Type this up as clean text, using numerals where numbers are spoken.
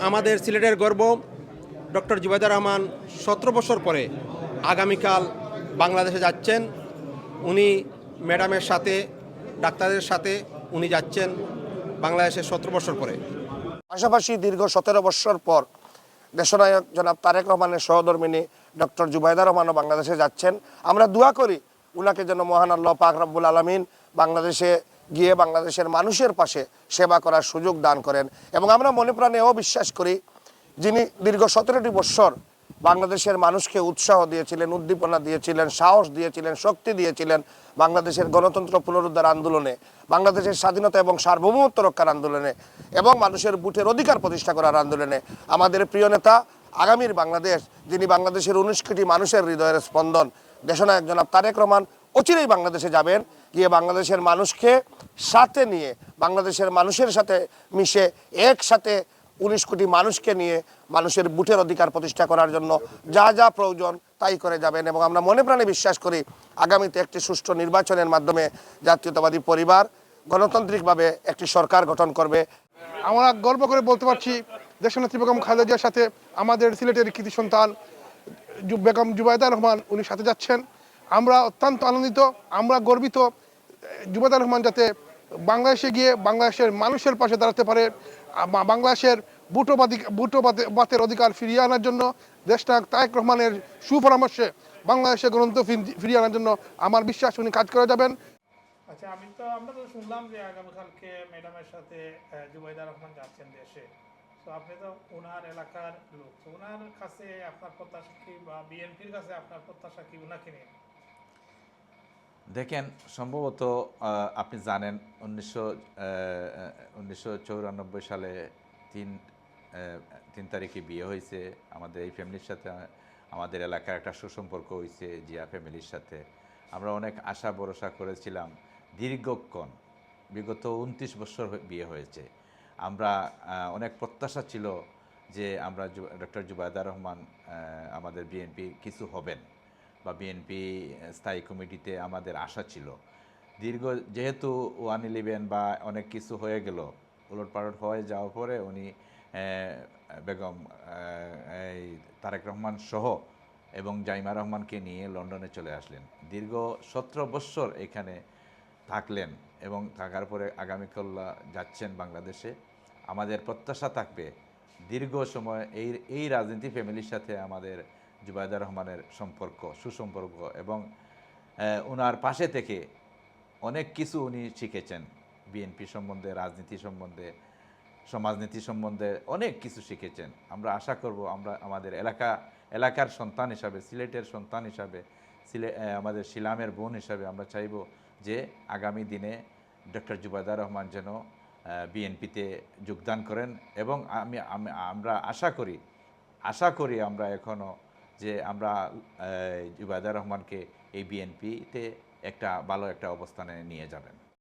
আমাদের সিলেটের গর্ব ডক্টর জুবাইদুর রহমান 17 বছর পরে আগামীকাল বাংলাদেশে যাচ্ছেন। উনি ম্যাডামের সাথে ডাক্তারের সাথে উনি যাচ্ছেন বাংলাদেশে 17 বছর পরে। পাশাপাশি দীর্ঘ 17 বছর পর দেশনায়ক জনাব তারেক রহমানের সহধর্মিনী ডক্টর জুবাইদা রহমানও বাংলাদেশে যাচ্ছেন। আমরা দোয়া করি উনাকে যেন মহান আল্লাহ পাক রব্বুল আলামিন বাংলাদেশে গিয়ে বাংলাদেশের মানুষের পাশে সেবা করার সুযোগ দান করেন। এবং আমরা মনে প্রাণেও বিশ্বাস করি যিনি দীর্ঘ 17টি বৎসর বাংলাদেশের মানুষকে উৎসাহ দিয়েছিলেন, উদ্দীপনা দিয়েছিলেন, সাহস দিয়েছিলেন, শক্তি দিয়েছিলেন বাংলাদেশের গণতন্ত্র পুনরুদ্ধার আন্দোলনে, বাংলাদেশের স্বাধীনতা এবং সার্বভৌমত্ব রক্ষার আন্দোলনে এবং মানুষের ভোটের অধিকার প্রতিষ্ঠা করার আন্দোলনে আমাদের প্রিয় নেতা, আগামীর বাংলাদেশ, যিনি বাংলাদেশের 19 কোটি মানুষের হৃদয়ের স্পন্দন, দেশনায়ক জনাব তারেক রহমান অচিরেই বাংলাদেশে যাবেন। গিয়ে বাংলাদেশের মানুষকে সাথে নিয়ে, বাংলাদেশের মানুষের সাথে মিশে একসাথে 19 কোটি মানুষকে নিয়ে মানুষের ভোটের অধিকার প্রতিষ্ঠা করার জন্য যা যা প্রয়োজন তাই করে যাবেন। এবং আমরা মনে প্রাণে বিশ্বাস করি আগামীতে একটি সুষ্ঠু নির্বাচনের মাধ্যমে জাতীয়তাবাদী পরিবার গণতান্ত্রিকভাবে একটি সরকার গঠন করবে। আমরা গর্ব করে বলতে পারছি দেশনেত্রী বেগম খালেদা জিয়ার সাথে আমাদের সিলেটের কৃতি সন্তান বেগম জুবাইদা রহমান উনি সাথে যাচ্ছেন। আমরা অত্যন্ত আনন্দিত, আমরা গর্বিত জুবাইদা রহমান যাতে বাংলাদেশে গিয়ে বাংলাদেশের মানুষের পাশে দাঁড়াতে পারে, বাংলাদেশের ভোটবাতের অধিকার ফিরিয়ে আনার জন্য দেশনায়ক তারেক রহমানের সুপরামর্শে বাংলাদেশের গণতন্ত্র ফিরিয়ে আনার জন্য আমার বিশ্বাস উনি কাজ করে যাবেন। আচ্ছা, আমরা তো শুনলাম যে আগামীকালকে ম্যাডামের সাথে জুবাইদা রহমান যাচ্ছেন দেশে। তো আপনি তো ওনার এলাকার লোক, তো ওনার কাছে আপনার প্রত্যাশা কি, বা বিএনপির কাছে আপনার প্রত্যাশা কি ওনাকে নিয়ে? দেখেন, সম্ভবত আপনি জানেন 1994 সালে 3 তারিখে বিয়ে হয়েছে আমাদের এই ফ্যামিলির সাথে। আমাদের এলাকার একটা সুসম্পর্ক হয়েছে জিয়া ফ্যামিলির সাথে। আমরা অনেক আশা ভরসা করেছিলাম দীর্ঘক্ষণ, বিগত 29 বছর বিয়ে হয়েছে। আমরা অনেক প্রত্যাশা ছিল যে আমরা ডক্টর জুবাইদা রহমান আমাদের বিএনপি কিছু হবেন বা বিএনপি স্থায়ী কমিটিতে আমাদের আশা ছিল। যেহেতু 111 বা অনেক কিছু হয়ে গেল, উলটপালট হয়ে যাওয়ার পরে উনি বেগম তারেক রহমান সহ এবং জাইমা রহমানকে নিয়ে লন্ডনে চলে আসলেন। দীর্ঘ 17 বছর এখানে থাকলেন এবং থাকার পরে আগামীকাল যাচ্ছেন বাংলাদেশে। আমাদের প্রত্যাশা থাকবে দীর্ঘ সময় এই রাজনীতি ফ্যামিলির সাথে আমাদের জুবাইদা রহমানের সুসম্পর্ক এবং ওনার পাশে থেকে অনেক কিছু উনি শিখেছেন। বিএনপি সম্বন্ধে, রাজনীতি সম্বন্ধে, সমাজনীতি সম্বন্ধে অনেক কিছু শিখেছেন। আমরা আশা করব আমরা আমাদের এলাকার সন্তান হিসাবে, সিলেটের সন্তান হিসাবে, আমাদের শিলামের বোন হিসাবে আমরা চাইব যে আগামী দিনে ডক্টর জুবাইদা রহমান যেন বিএনপিতে যোগদান করেন। এবং আমরা আশা করি আমরা এখনও যে আমরা জুবাইদা রহমানকে এই বিএনপিতে ভালো একটা অবস্থানে নিয়ে যাবেন।